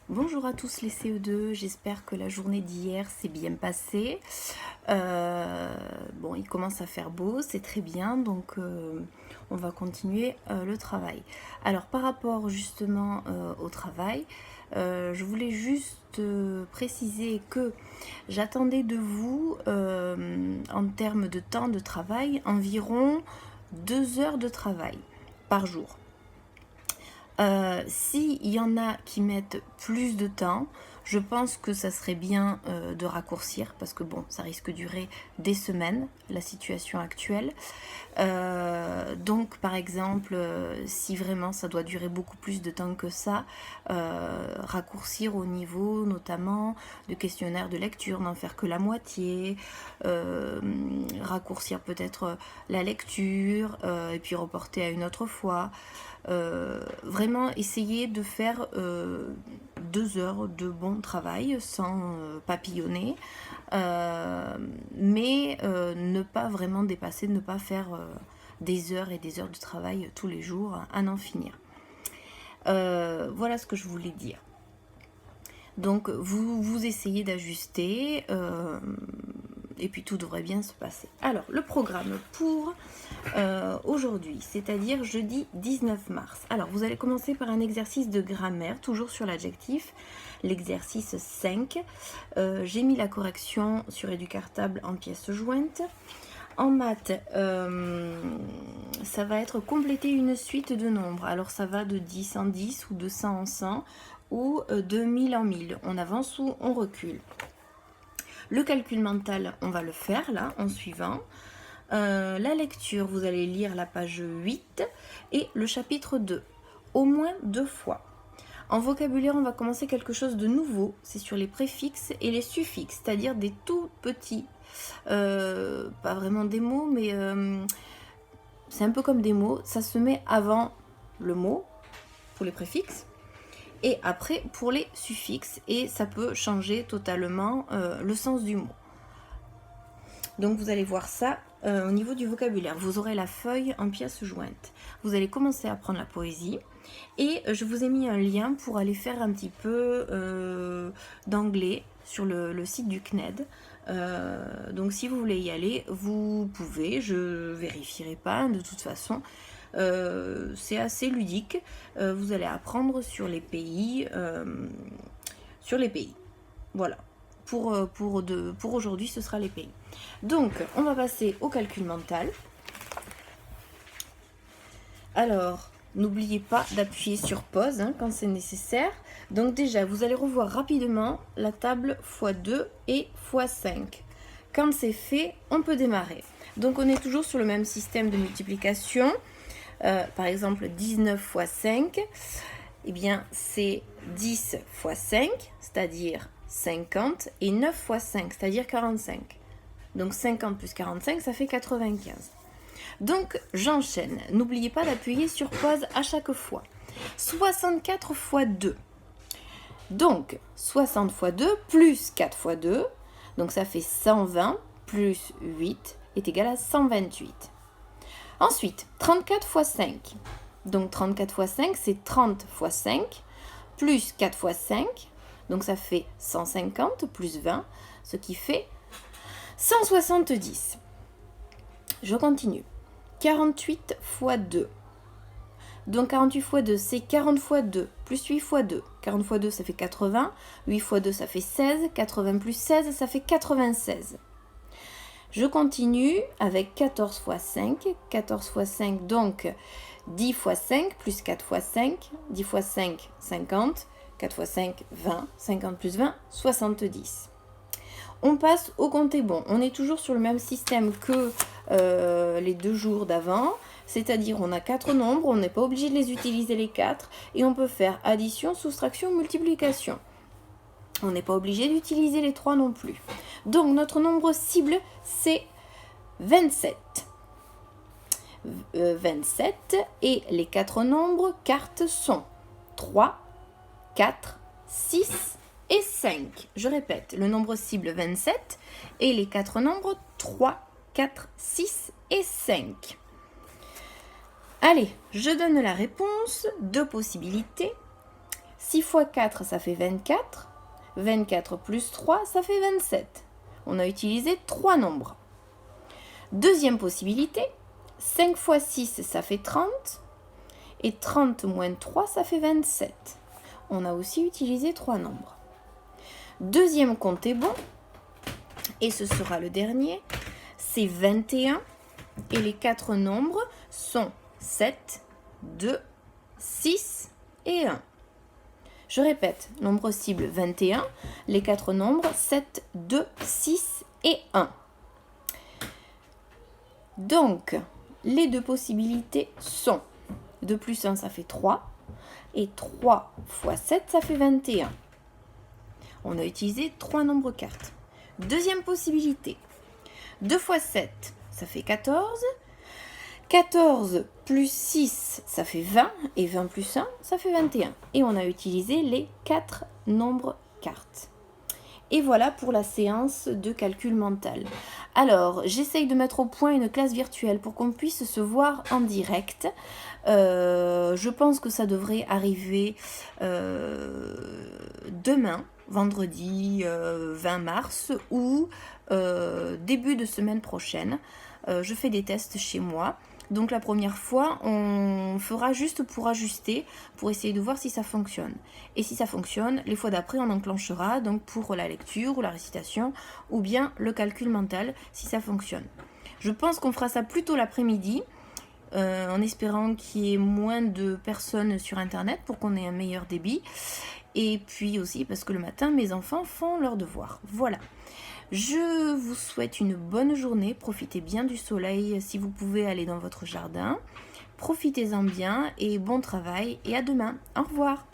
Bonjour à tous les CE2, j'espère que la journée d'hier s'est bien passée. Bon, il commence à faire beau, c'est très bien, donc on va continuer le travail. Alors par rapport justement au travail, je voulais juste préciser que j'attendais de vous, en termes de temps de travail, environ 2 heures de travail par jour. S'il y en a qui mettent plus de temps, je pense que ça serait bien de raccourcir parce que bon, ça risque de durer des semaines, la situation actuelle. Donc par exemple, si vraiment ça doit durer beaucoup plus de temps que ça, raccourcir au niveau notamment de questionnaire de lecture, n'en faire que la moitié, raccourcir peut-être la lecture et puis reporter à une autre fois. Vraiment essayer de faire 2 heures de bon travail sans papillonner, mais ne pas vraiment dépasser, ne pas faire des heures et des heures de travail tous les jours à n'en finir. Voilà ce que je voulais dire. Donc vous essayez d'ajuster et puis tout devrait bien se passer. Alors le programme pour aujourd'hui, c'est-à-dire jeudi 19 mars. Alors vous allez commencer par un exercice de grammaire, toujours sur l'adjectif, l'exercice 5. J'ai mis la correction sur Éducartable en pièces jointes. En maths, ça va être compléter une suite de nombres. Alors ça va de 10 en 10 ou de 100 en 100 ou de 1000 en 1000. On avance ou on recule. Le calcul mental, on va le faire là en suivant. La lecture, vous allez lire la page 8 et le chapitre 2, au moins 2 fois. En vocabulaire, on va commencer quelque chose de nouveau, c'est sur les préfixes et les suffixes, c'est-à-dire des tout petits, pas vraiment des mots, mais c'est un peu comme des mots, ça se met avant le mot pour les préfixes et après pour les suffixes et ça peut changer totalement le sens du mot. Donc vous allez voir ça au niveau du vocabulaire. Vous aurez la feuille en pièces jointes. Vous allez commencer à apprendre la poésie. Et je vous ai mis un lien pour aller faire un petit peu d'anglais sur le site du CNED. Donc si vous voulez y aller, vous pouvez. Je ne vérifierai pas de toute façon. C'est assez ludique. Vous allez apprendre sur les pays. Voilà. Pour aujourd'hui, ce sera les pays. Donc, on va passer au calcul mental. Alors, n'oubliez pas d'appuyer sur pause quand c'est nécessaire. Donc déjà, vous allez revoir rapidement la table x2 et x5. Quand c'est fait, on peut démarrer. Donc, on est toujours sur le même système de multiplication. Par exemple, 19 x 5, eh bien, c'est 10 x 5, c'est-à-dire 50, et 9 x 5, c'est-à-dire 45. Donc 50 plus 45, ça fait 95. Donc j'enchaîne. N'oubliez pas d'appuyer sur pause à chaque fois. 64 x 2. Donc 60 x 2 plus 4 x 2. Donc ça fait 120 plus 8 est égal à 128. Ensuite, 34 x 5. Donc 34 x 5, c'est 30 x 5 plus 4 x 5. Donc ça fait 150 plus 20, ce qui fait 170. Je continue. 48 x 2. Donc 48 x 2, c'est 40 x 2 plus 8 x 2. 40 x 2, ça fait 80. 8 x 2, ça fait 16. 80 plus 16, ça fait 96. Je continue avec 14 x 5. 14 x 5, donc 10 x 5 plus 4 x 5. 10 x 5, 50. 4 x 5, 20. 50 plus 20, 70. On passe au compte bon. On est toujours sur le même système que les 2 jours d'avant. C'est-à-dire on a 4 nombres, on n'est pas obligé de les utiliser les 4. Et on peut faire addition, soustraction, multiplication. On n'est pas obligé d'utiliser les 3 non plus. Donc notre nombre cible, c'est 27. 27 et les 4 nombres cartes sont 3, 4, 6 et 5. Je répète, le nombre cible 27 et les 4 nombres 3, 4, 6 et 5. Allez, je donne la réponse. 2 possibilités. 6 x 4, ça fait 24. 24 plus 3, ça fait 27. On a utilisé 3 nombres. Deuxième possibilité, 5 x 6, ça fait 30. Et 30 moins 3, ça fait 27. On a aussi utilisé 3 nombres. Deuxième compte est bon. Et ce sera le dernier. C'est 21. Et les 4 nombres sont 7, 2, 6 et 1. Je répète, nombre cible 21. Les 4 nombres 7, 2, 6 et 1. Donc, les deux possibilités sont 2 plus 1, ça fait 3. Et 3 x 7, ça fait 21. On a utilisé 3 nombres cartes. Deuxième possibilité. 2 x 7, ça fait 14. 14 plus 6, ça fait 20. Et 20 plus 1, ça fait 21. Et on a utilisé les 4 nombres cartes. Et voilà pour la séance de calcul mental. Alors, j'essaye de mettre au point une classe virtuelle pour qu'on puisse se voir en direct. Je pense que ça devrait arriver demain, vendredi 20 mars ou début de semaine prochaine. Je fais des tests chez moi. Donc la première fois, on fera juste pour ajuster, pour essayer de voir si ça fonctionne. Et si ça fonctionne, les fois d'après, on enclenchera donc pour la lecture ou la récitation ou bien le calcul mental si ça fonctionne. Je pense qu'on fera ça plutôt l'après-midi, en espérant qu'il y ait moins de personnes sur Internet pour qu'on ait un meilleur débit. Et puis aussi parce que le matin, mes enfants font leurs devoirs. Voilà. Je vous souhaite une bonne journée, profitez bien du soleil si vous pouvez aller dans votre jardin, profitez-en bien et bon travail et à demain, au revoir.